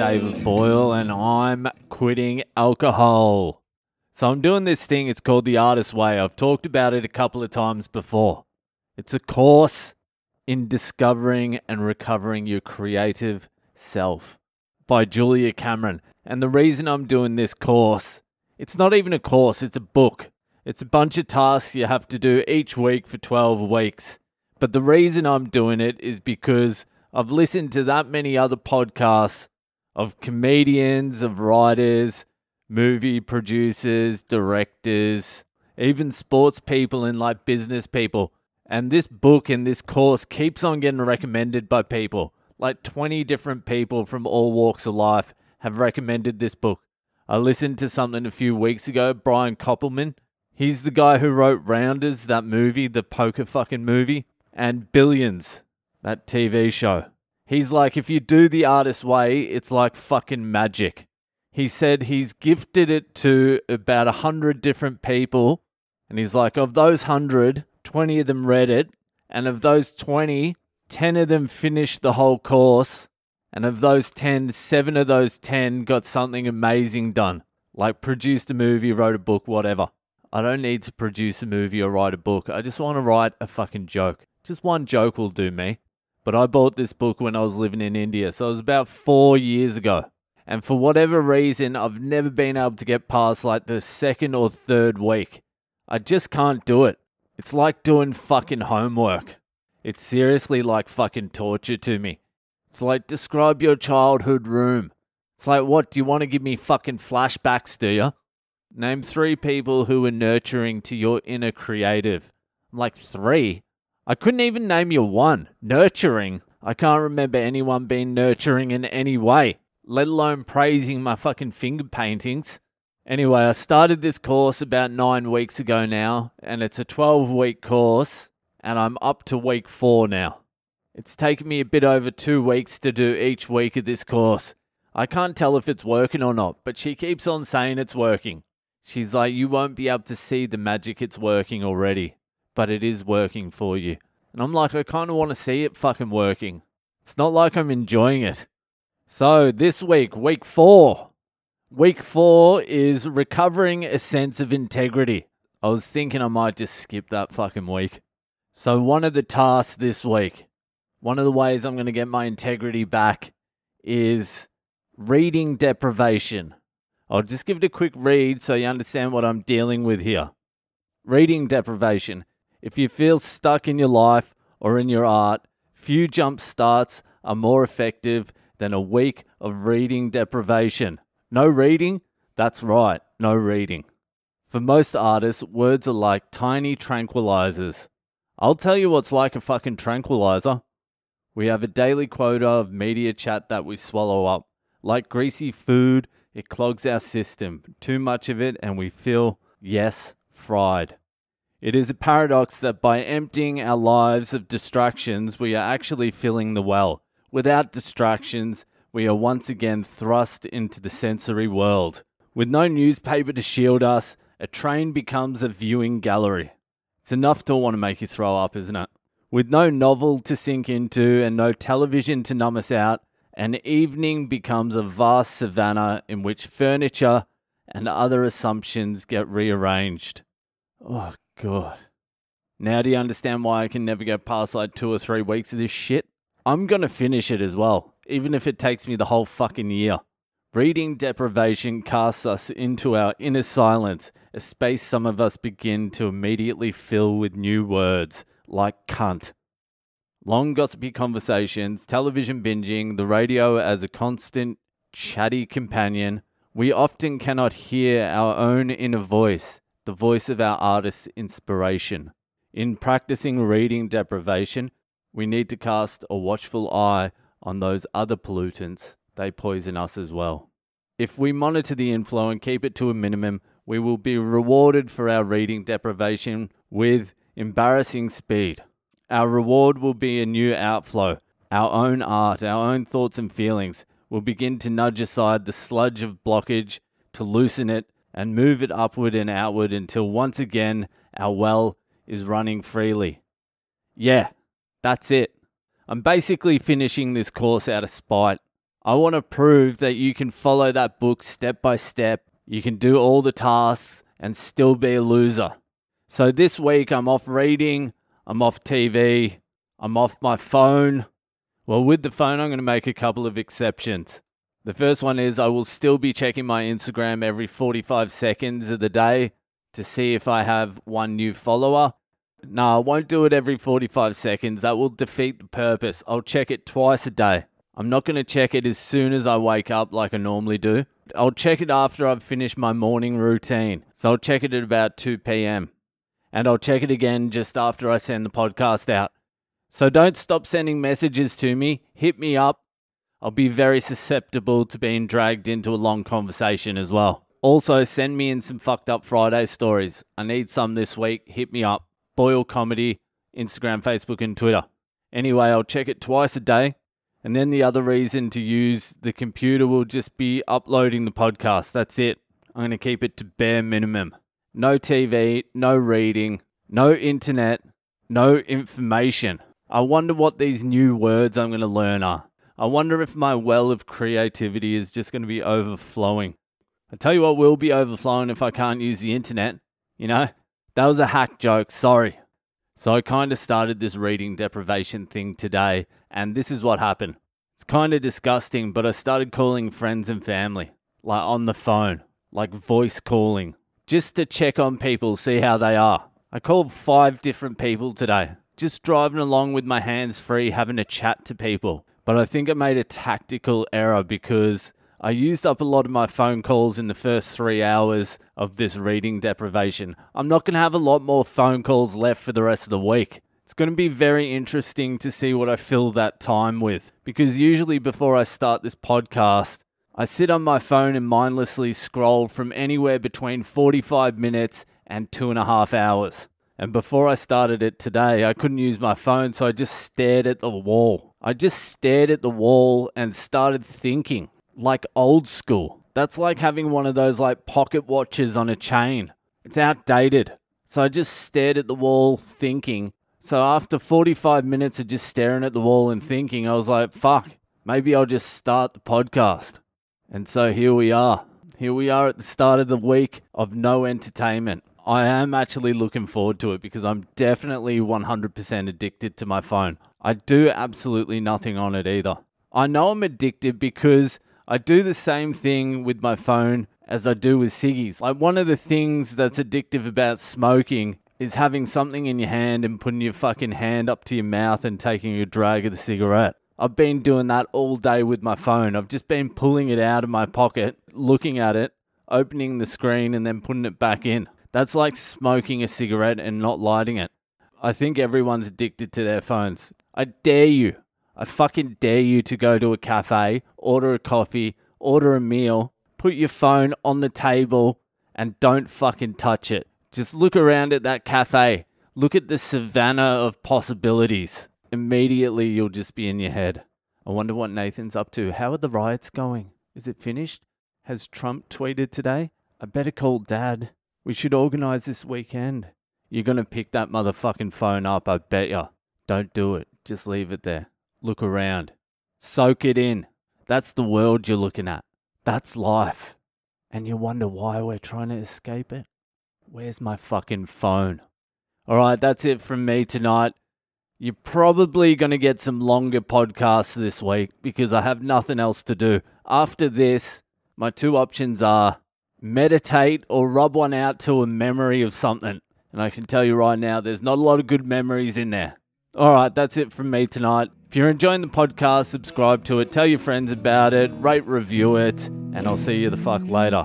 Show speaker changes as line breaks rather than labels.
David Boyle and I'm quitting alcohol. So I'm doing this thing, it's called The Artist's Way. I've talked about it a couple of times before. It's a course in discovering and recovering your creative self by Julia Cameron. And the reason I'm doing this course, it's not even a course, it's a book. It's a bunch of tasks you have to do each week for 12 weeks. But the reason I'm doing it is because I've listened to that many other podcasts of comedians, of writers, movie producers, directors, even sports people and like business people. And this book and this course keeps on getting recommended by people. Like 20 different people from all walks of life have recommended this book. I listened to something a few weeks ago, Brian Koppelman. He's the guy who wrote Rounders, that movie, the poker fucking movie, and Billions, that TV show. He's like, if you do The Artist's Way, it's like fucking magic. He said he's gifted it to about 100 different people. And he's like, of those 100, 20 of them read it. And of those 20, 10 of them finished the whole course. And of those 10, 7 of those 10 got something amazing done. Like produced a movie, wrote a book, whatever. I don't need to produce a movie or write a book. I just want to write a fucking joke. Just one joke will do me. But I bought this book when I was living in India. So it was about 4 years ago. And for whatever reason, I've never been able to get past like the second or third week. I just can't do it. It's like doing fucking homework. It's seriously like fucking torture to me. It's like, describe your childhood room. It's like, what, do you want to give me fucking flashbacks, do you? Name 3 people who were nurturing to your inner creative. I'm like, 3? I couldn't even name you 1. Nurturing? I can't remember anyone being nurturing in any way, let alone praising my fucking finger paintings. Anyway, I started this course about 9 weeks ago now, and it's a 12-week course, and I'm up to week 4 now. It's taken me a bit over 2 weeks to do each week of this course. I can't tell if it's working or not, but she keeps on saying it's working. She's like, you won't be able to see the magic, it's working already, but it is working for you. And I'm like, I kind of want to see it fucking working. It's not like I'm enjoying it. So this week, week 4. Week 4 is recovering a sense of integrity. I was thinking I might just skip that fucking week. So one of the tasks this week, one of the ways I'm going to get my integrity back is reading deprivation. I'll just give it a quick read so you understand what I'm dealing with here. Reading deprivation. If you feel stuck in your life or in your art, few jump starts are more effective than a week of reading deprivation. No reading? That's right, no reading. For most artists, words are like tiny tranquilizers. I'll tell you what's like a fucking tranquilizer. We have a daily quota of media chat that we swallow up. Like greasy food, it clogs our system. Too much of it and we feel, yes, fried. It is a paradox that by emptying our lives of distractions, we are actually filling the well. Without distractions, we are once again thrust into the sensory world. With no newspaper to shield us, a train becomes a viewing gallery. It's enough to want to make you throw up, isn't it? With no novel to sink into and no television to numb us out, an evening becomes a vast savanna in which furniture and other assumptions get rearranged. Oh, God. Now do you understand why I can never go past like 2 or 3 weeks of this shit? I'm going to finish it as well, even if it takes me the whole fucking year. Reading deprivation casts us into our inner silence, a space some of us begin to immediately fill with new words, like cunt. Long gossipy conversations, television binging, the radio as a constant, chatty companion. We often cannot hear our own inner voice, the voice of our artist's inspiration. In practicing reading deprivation, we need to cast a watchful eye on those other pollutants. They poison us as well. If we monitor the inflow and keep it to a minimum, we will be rewarded for our reading deprivation with embarrassing speed. Our reward will be a new outflow. Our own art, our own thoughts and feelings will begin to nudge aside the sludge of blockage, to loosen it and move it upward and outward until once again our well is running freely. Yeah, that's it. I'm basically finishing this course out of spite. I want to prove that you can follow that book step by step. You can do all the tasks and still be a loser. So this week I'm off reading, I'm off TV, I'm off my phone. Well, with the phone, I'm going to make a couple of exceptions. The first one is I will still be checking my Instagram every 45 seconds of the day to see if I have one new follower. No, I won't do it every 45 seconds. That will defeat the purpose. I'll check it twice a day. I'm not going to check it as soon as I wake up like I normally do. I'll check it after I've finished my morning routine. So I'll check it at about 2 p.m. And I'll check it again just after I send the podcast out. So don't stop sending messages to me. Hit me up. I'll be very susceptible to being dragged into a long conversation as well. Also, send me in some fucked up Friday stories. I need some this week. Hit me up. Boyle Comedy, Instagram, Facebook, and Twitter. Anyway, I'll check it twice a day. And then the other reason to use the computer will just be uploading the podcast. That's it. I'm going to keep it to bare minimum. No TV, no reading, no internet, no information. I wonder what these new words I'm going to learn are. I wonder if my well of creativity is just going to be overflowing. I tell you what will be overflowing if I can't use the internet. You know, that was a hack joke, sorry. So I kind of started this reading deprivation thing today, and this is what happened. It's kind of disgusting, but I started calling friends and family, like on the phone, like voice calling, just to check on people, see how they are. I called 5 different people today, just driving along with my hands free, having a chat to people. But I think I made a tactical error because I used up a lot of my phone calls in the first 3 hours of this reading deprivation. I'm not going to have a lot more phone calls left for the rest of the week. It's going to be very interesting to see what I fill that time with. Because usually before I start this podcast, I sit on my phone and mindlessly scroll from anywhere between 45 minutes and 2.5 hours. And before I started it today, I couldn't use my phone, so I just stared at the wall. I just stared at the wall and started thinking. Like old school. That's like having one of those like pocket watches on a chain. It's outdated. So I just stared at the wall thinking. So after 45 minutes of just staring at the wall and thinking, I was like, fuck, maybe I'll just start the podcast. And so here we are. Here we are at the start of the week of no entertainment. I am actually looking forward to it because I'm definitely 100% addicted to my phone. I do absolutely nothing on it either. I know I'm addicted because I do the same thing with my phone as I do with ciggies. Like one of the things that's addictive about smoking is having something in your hand and putting your fucking hand up to your mouth and taking a drag of the cigarette. I've been doing that all day with my phone. I've just been pulling it out of my pocket, looking at it, opening the screen and then putting it back in. That's like smoking a cigarette and not lighting it. I think everyone's addicted to their phones. I dare you. I fucking dare you to go to a cafe, order a coffee, order a meal, put your phone on the table, and don't fucking touch it. Just look around at that cafe. Look at the savannah of possibilities. Immediately, you'll just be in your head. I wonder what Nathan's up to. How are the riots going? Is it finished? Has Trump tweeted today? I better call Dad. We should organize this weekend. You're going to pick that motherfucking phone up, I bet ya. Don't do it. Just leave it there. Look around. Soak it in. That's the world you're looking at. That's life. And you wonder why we're trying to escape it? Where's my fucking phone? Alright, that's it from me tonight. You're probably going to get some longer podcasts this week because I have nothing else to do. After this, my 2 options are meditate or rub one out to a memory of something. And I can tell you right now, there's not a lot of good memories in there. Alright, that's it from me tonight. If you're enjoying the podcast, subscribe to it, tell your friends about it, rate, review it, and I'll see you the fuck later.